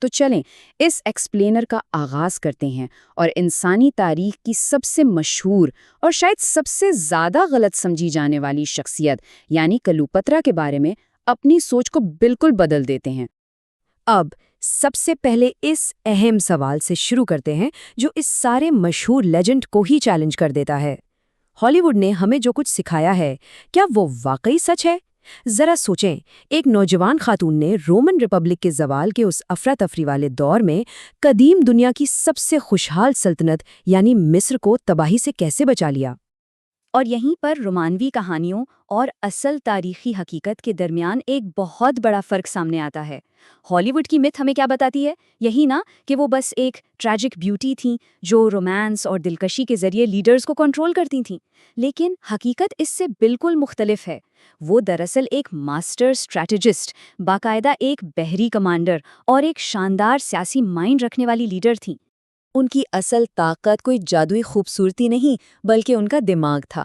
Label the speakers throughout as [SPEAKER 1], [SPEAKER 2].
[SPEAKER 1] تو چلیں اس ایکسپلینر کا آغاز کرتے ہیں اور انسانی تاریخ کی سب سے مشہور اور شاید سب سے زیادہ غلط سمجھی جانے والی شخصیت یعنی کلیوپاترا کے بارے میں اپنی سوچ کو بالکل بدل دیتے ہیں۔
[SPEAKER 2] اب سب سے پہلے اس اہم سوال سے شروع کرتے ہیں جو اس سارے مشہور لیجنڈ کو ہی چیلنج کر دیتا ہے۔ ہالی ووڈ نے ہمیں جو کچھ سکھایا ہے کیا وہ واقعی سچ ہے؟ ذرا سوچیں، ایک نوجوان خاتون نے رومن ریپبلک کے زوال کے اس افراتفری والے دور میں قدیم دنیا کی سب سے خوشحال سلطنت یعنی مصر کو تباہی سے کیسے بچا لیا؟
[SPEAKER 3] اور یہیں پر رومانوی کہانیوں اور اصل تاریخی حقیقت کے درمیان ایک بہت بڑا فرق سامنے آتا ہے۔ ہالی ووڈ کی متھ ہمیں کیا بتاتی ہے؟ یہی نا کہ وہ بس ایک ٹریجک بیوٹی تھیں جو رومانس اور دلکشی کے ذریعے لیڈرز کو کنٹرول کرتی تھیں، لیکن حقیقت اس سے بالکل مختلف ہے۔ وہ دراصل ایک ماسٹر اسٹریٹجسٹ، باقاعدہ ایک بحری کمانڈر اور ایک شاندار سیاسی مائنڈ رکھنے والی لیڈر تھیں۔
[SPEAKER 2] ان کی اصل طاقت کوئی جادوئی خوبصورتی نہیں بلکہ ان کا دماغ تھا۔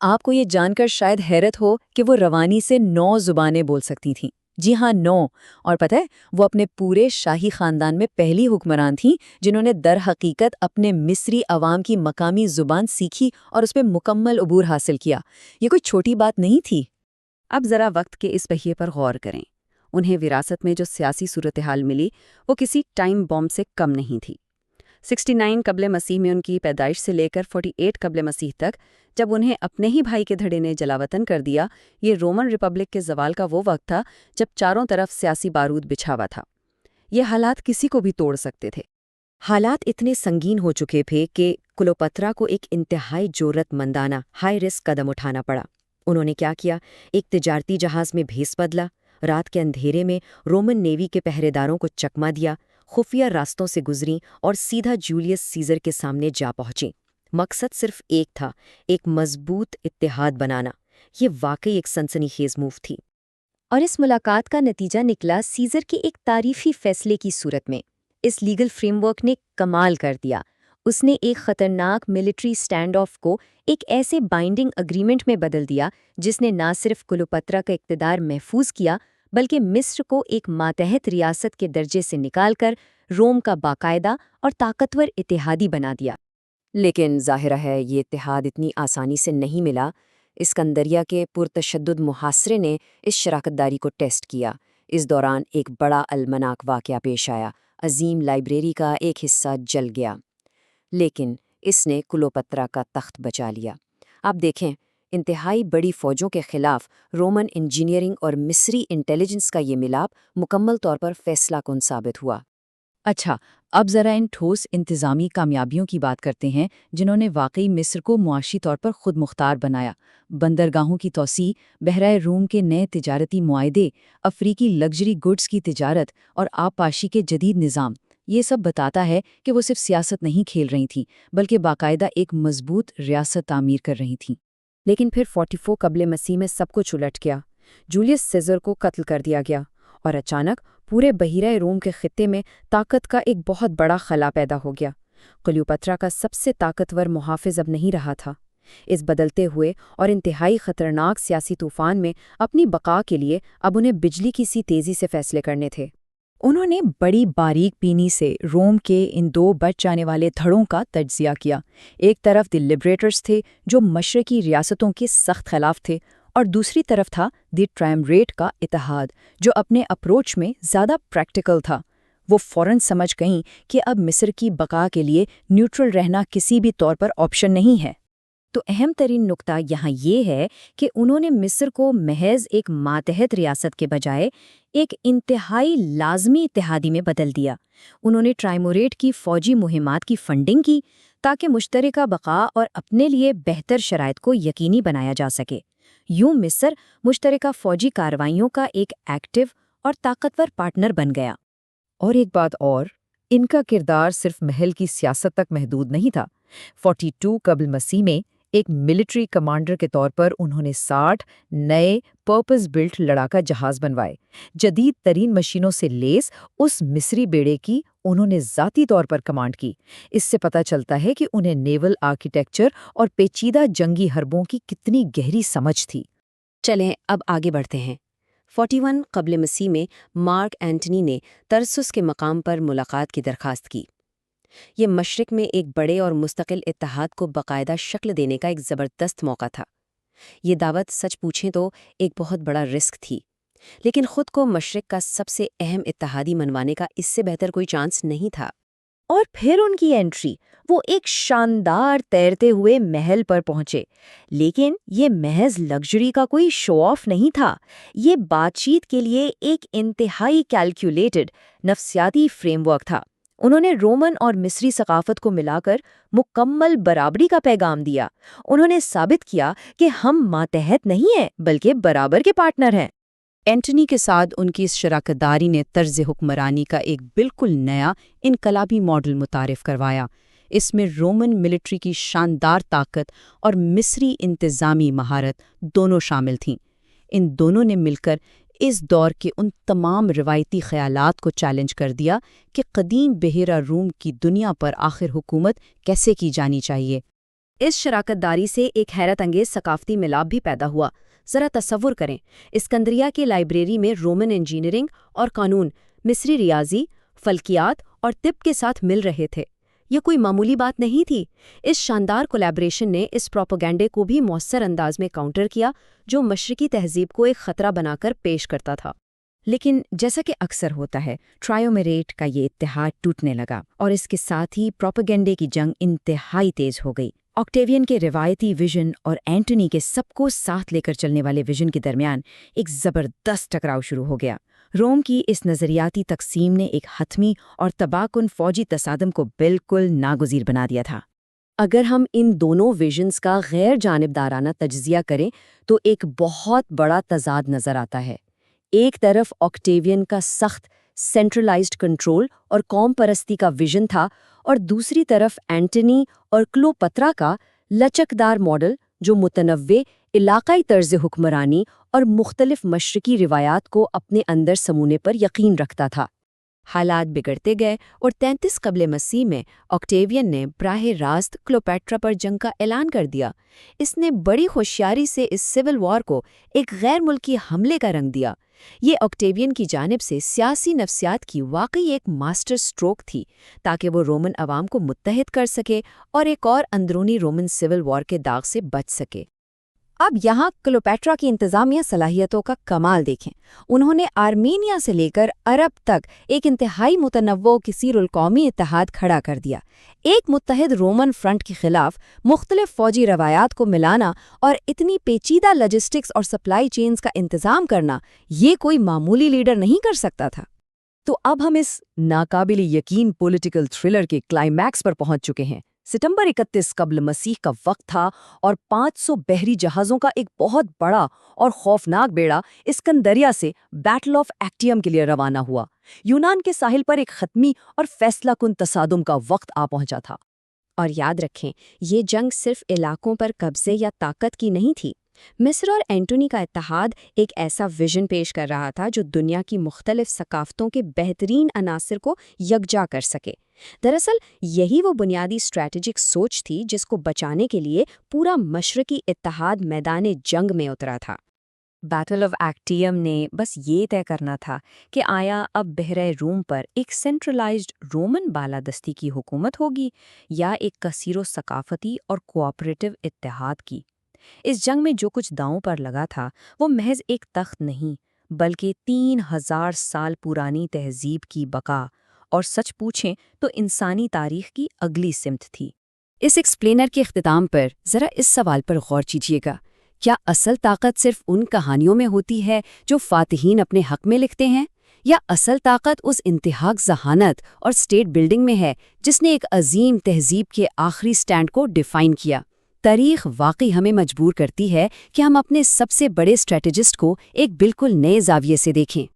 [SPEAKER 2] آپ کو یہ جان کر شاید حیرت ہو کہ وہ روانی سے 9 زبانیں بول سکتی تھیں۔ جی ہاں، 9۔ اور پتہ ہے وہ اپنے پورے شاہی خاندان میں پہلی حکمران تھیں جنہوں نے در حقیقت اپنے مصری عوام کی مقامی زبان سیکھی اور اس پہ مکمل عبور حاصل کیا۔ یہ کوئی چھوٹی بات نہیں تھی۔
[SPEAKER 1] اب ذرا وقت کے اس پہیے پر غور کریں۔ انہیں وراثت میں جو سیاسی صورتحال ملی وہ کسی ٹائم بم سے کم نہیں تھی۔ 69 قبل مسیح میں ان کی پیدائش سے لے کر 48 قبل مسیح تک، جب انہیں اپنے ہی بھائی کے دھڑے نے جلاوطن کر دیا، یہ رومن ریپبلک کے زوال کا وہ وقت تھا جب چاروں طرف سیاسی بارود بچھا ہوا تھا۔ یہ حالات کسی کو بھی توڑ سکتے تھے۔
[SPEAKER 2] حالات اتنے سنگین ہو چکے تھے کہ کلیوپاترا کو ایک انتہائی جرأت مندانہ ہائی رسک قدم اٹھانا پڑا۔ انہوں نے کیا کیا؟ ایک تجارتی جہاز میں بھیس بدلا، رات کے اندھیرے میں رومن نیوی کے پہرے داروں کو چکما دیا، خفیہ راستوں سے گزریں اور سیدھا جولیس سیزر کے سامنے جا پہنچیں۔ مقصد صرف ایک تھا، ایک مضبوط اتحاد بنانا۔ یہ واقعی ایک سنسنی خیز موو تھی۔
[SPEAKER 3] اور اس ملاقات کا نتیجہ نکلا سیزر کے ایک تعریفی فیصلے کی صورت میں۔ اس لیگل فریم ورک نے کمال کر دیا۔ اس نے ایک خطرناک ملٹری سٹینڈ آف کو ایک ایسے بائنڈنگ اگریمنٹ میں بدل دیا جس نے نہ صرف کلیوپاترا کا اقتدار محفوظ کیا بلکہ مصر کو ایک ماتحت ریاست کے درجے سے نکال کر روم کا باقاعدہ اور طاقتور اتحادی بنا دیا۔
[SPEAKER 2] لیکن ظاہر ہے یہ اتحاد اتنی آسانی سے نہیں ملا۔ اسکندریہ کے پرتشدد محاصرے نے اس شراکت داری کو ٹیسٹ کیا۔ اس دوران ایک بڑا المناک واقعہ پیش آیا۔ عظیم لائبریری کا ایک حصہ جل گیا، لیکن اس نے کلیوپاترا کا تخت بچا لیا۔ آپ دیکھیں، انتہائی بڑی فوجوں کے خلاف رومن انجینئرنگ اور مصری انٹیلیجنس کا یہ ملاپ مکمل طور پر فیصلہ کن ثابت ہوا۔
[SPEAKER 1] اچھا، اب ذرا ان ٹھوس انتظامی کامیابیوں کی بات کرتے ہیں جنہوں نے واقعی مصر کو معاشی طور پر خود مختار بنایا۔ بندرگاہوں کی توسیع، بحرۂ روم کے نئے تجارتی معاہدے، افریقی لگژری گڈز کی تجارت اور آبپاشی کے جدید نظام، یہ سب بتاتا ہے کہ وہ صرف سیاست نہیں کھیل رہی تھیں بلکہ باقاعدہ ایک مضبوط ریاست تعمیر کر رہی تھیں۔
[SPEAKER 2] لیکن پھر 44 قبل مسیح میں سب کچھ الٹ گیا۔ جولیس سیزر کو قتل کر دیا گیا اور اچانک پورے بحیرہ روم کے خطے میں طاقت کا ایک بہت بڑا خلا پیدا ہو گیا۔ کلیوپاترا کا سب سے طاقتور محافظ اب نہیں رہا تھا۔ اس بدلتے ہوئے اور انتہائی خطرناک سیاسی طوفان میں اپنی بقا کے لیے اب انہیں بجلی کی سی تیزی سے فیصلے کرنے تھے۔
[SPEAKER 1] انہوں نے بڑی باریک بینی سے روم کے ان 2 بچ جانے والے دھڑوں کا تجزیہ کیا۔ ایک طرف دی لبریٹرز تھے جو مشرقی ریاستوں کے سخت خلاف تھے، اور دوسری طرف تھا دی ٹرائمریٹ کا اتحاد جو اپنے اپروچ میں زیادہ پریکٹیکل تھا۔ وہ فوراً سمجھ گئیں کہ اب مصر کی بقا کے لیے نیوٹرل رہنا کسی بھی طور پر آپشن نہیں ہے۔
[SPEAKER 3] تو اہم ترین نقطہ یہاں یہ ہے کہ انہوں نے مصر کو محض ایک ماتحت ریاست کے بجائے ایک انتہائی لازمی اتحادی میں بدل دیا۔ انہوں نے ٹرائموریٹ کی فوجی مہمات کی فنڈنگ کی تاکہ مشترکہ بقا اور اپنے لیے بہتر شرائط کو یقینی بنایا جا سکے۔ یوں مصر مشترکہ فوجی کارروائیوں کا ایک ایکٹیو اور طاقتور پارٹنر بن گیا۔
[SPEAKER 2] اور ایک بات اور، ان کا کردار صرف محل کی سیاست تک محدود نہیں تھا۔ 42 قبل مسیح میں ایک ملٹری کمانڈر کے طور پر انہوں نے 60 نئے پرپز بلٹ لڑاکا جہاز بنوائے۔ جدید ترین مشینوں سے لیس اس مصری بیڑے کی انہوں نے ذاتی طور پر کمانڈ کی۔ اس سے پتہ چلتا ہے کہ انہیں نیول آرکیٹیکچر اور پیچیدہ جنگی حربوں کی کتنی گہری سمجھ تھی۔
[SPEAKER 3] چلیں اب آگے بڑھتے ہیں۔
[SPEAKER 2] 41 قبل مسیح میں مارک اینٹنی نے ترسس کے مقام پر ملاقات کی درخواست کی۔ یہ مشرق میں ایک بڑے اور مستقل اتحاد کو باقاعدہ شکل دینے کا ایک زبردست موقع تھا۔ یہ دعوت سچ پوچھیں تو ایک بہت بڑا رسک تھی، لیکن خود کو مشرق کا سب سے اہم اتحادی منوانے کا اس سے بہتر کوئی چانس نہیں تھا۔
[SPEAKER 1] اور پھر ان کی انٹری، وہ ایک شاندار تیرتے ہوئے محل پر پہنچے، لیکن یہ محض لگژری کا کوئی شو آف نہیں تھا، یہ بات چیت کے لیے ایک انتہائی کیلکولیٹڈ نفسیاتی فریم ورک تھا۔ انہوں نے رومن اور مصری ثقافت کو ملا کر مکمل برابری کا پیغام دیا۔ انہوں نے ثابت کیا کہ ہم ماتحت نہیں ہیں بلکہ برابر کے پارٹنر ہیں۔
[SPEAKER 3] اینٹنی کے ساتھ ان کی اس شراکت داری نے طرز حکمرانی کا ایک بالکل نیا انقلابی ماڈل متعارف کروایا۔ اس میں رومن ملٹری کی شاندار طاقت اور مصری انتظامی مہارت دونوں شامل تھیں۔ ان دونوں نے مل کر اس دور کے ان تمام روایتی خیالات کو چیلنج کر دیا کہ قدیم بحیرہ روم کی دنیا پر آخر حکومت کیسے کی جانی چاہیے۔
[SPEAKER 2] اس شراکت داری سے ایک حیرت انگیز ثقافتی ملاپ بھی پیدا ہوا۔ ذرا تصور کریں، اسکندریہ کی لائبریری میں رومن انجینئرنگ اور قانون مصری ریاضی، فلکیات اور طب کے ساتھ مل رہے تھے۔ یہ کوئی معمولی بات نہیں تھی۔ اس شاندار کولیبریشن نے اس پروپیگنڈے کو بھی مؤثر انداز میں کاؤنٹر کیا جو مشرقی تہذیب کو ایک خطرہ بنا کر پیش کرتا تھا۔
[SPEAKER 1] لیکن جیسا کہ اکثر ہوتا ہے، ٹرائیومیریٹ کا یہ اتحاد ٹوٹنے لگا اور اس کے ساتھ ہی پروپیگنڈے کی جنگ انتہائی تیز ہو گئی۔ آکٹیوین کے روایتی ویژن اور اینٹونی کے سب کو ساتھ لے کر چلنے والے ویژن کے درمیان ایک زبردست ٹکراؤ شروع ہو گیا۔ روم کی اس نظریاتی تقسیم نے ایک حتمی اور تباہ کن فوجی تصادم کو بالکل ناگزیر بنا دیا تھا۔
[SPEAKER 2] اگر ہم ان دونوں ویژنز کا غیر جانبدارانہ تجزیہ کریں تو ایک بہت بڑا تضاد نظر آتا ہے۔ ایک طرف آکٹیوین کا سخت سینٹرلائزڈ کنٹرول اور قوم پرستی کا ویژن تھا، اور دوسری طرف اینٹنی اور کلوپترا کا لچکدار ماڈل جو متنوع علاقائی طرز حکمرانی اور مختلف مشرقی روایات کو اپنے اندر سمونے پر یقین رکھتا تھا۔ حالات بگڑتے گئے اور 33 قبل مسیح میں آکٹیوین نے براہ راست کلوپیٹرا پر جنگ کا اعلان کر دیا۔ اس نے بڑی ہوشیاری سے اس سول وار کو ایک غیر ملکی حملے کا رنگ دیا۔ یہ آکٹیوین کی جانب سے سیاسی نفسیات کی واقعی ایک ماسٹر سٹروک تھی تاکہ وہ رومن عوام کو متحد کر سکے اور ایک اور اندرونی رومن سول وار کے داغ سے بچ سکے۔
[SPEAKER 1] اب یہاں کلوپیٹرا کی انتظامیہ صلاحیتوں کا کمال دیکھیں۔ انہوں نے آرمینیا سے لے کر عرب تک ایک انتہائی متنوع کثیر القومی اتحاد کھڑا کر دیا۔ ایک متحد رومن فرنٹ کے خلاف مختلف فوجی روایات کو ملانا اور اتنی پیچیدہ لاجسٹکس اور سپلائی چینز کا انتظام کرنا، یہ کوئی معمولی لیڈر نہیں کر سکتا تھا۔ تو اب ہم اس ناقابل یقین پولیٹیکل تھرلر کے کلائمیکس پر پہنچ چکے ہیں۔ ستمبر 31 قبل مسیح کا وقت تھا اور 500 بحری جہازوں کا ایک بہت بڑا اور خوفناک بیڑا اسکندریہ سے بیٹل آف ایکٹیم کے لیے روانہ ہوا۔ یونان کے ساحل پر ایک حتمی اور فیصلہ کن تصادم کا وقت آ پہنچا تھا۔
[SPEAKER 2] اور یاد رکھیں، یہ جنگ صرف علاقوں پر قبضے یا طاقت کی نہیں تھی۔ مصر اور اینٹونی کا اتحاد ایک ایسا ویژن پیش کر رہا تھا جو دنیا کی مختلف ثقافتوں کے بہترین عناصر کو یکجا کر سکے۔ دراصل یہی وہ بنیادی اسٹریٹجک سوچ تھی جس کو بچانے کے لیے پورا مشرقی اتحاد میدان جنگ میں اترا تھا۔
[SPEAKER 1] بیٹل آف ایکٹیم نے بس یہ طے کرنا تھا کہ آیا اب بحیرہ روم پر ایک سینٹرلائزڈ رومن بالادستی کی حکومت ہوگی یا ایک کثیر و ثقافتی اور کوآپریٹو اتحاد کی۔ اس جنگ میں جو کچھ داؤں پر لگا تھا وہ محض ایک تخت نہیں بلکہ 3000 سال پرانی تہذیب کی بقا اور سچ پوچھیں تو انسانی تاریخ کی اگلی سمت تھی۔
[SPEAKER 2] اس ایکسپلینر کے اختتام پر ذرا اس سوال پر غور کیجیے گا، کیا اصل طاقت صرف ان کہانیوں میں ہوتی ہے جو فاتحین اپنے حق میں لکھتے ہیں، یا اصل طاقت اس انتہاک ذہانت اور اسٹیٹ بلڈنگ میں ہے جس نے ایک عظیم تہذیب کے آخری سٹینڈ کو ڈیفائن کیا؟ تاریخ واقعی ہمیں مجبور کرتی ہے کہ ہم اپنے سب سے بڑے اسٹریٹجسٹ کو ایک بالکل نئے زاویے سے دیکھیں۔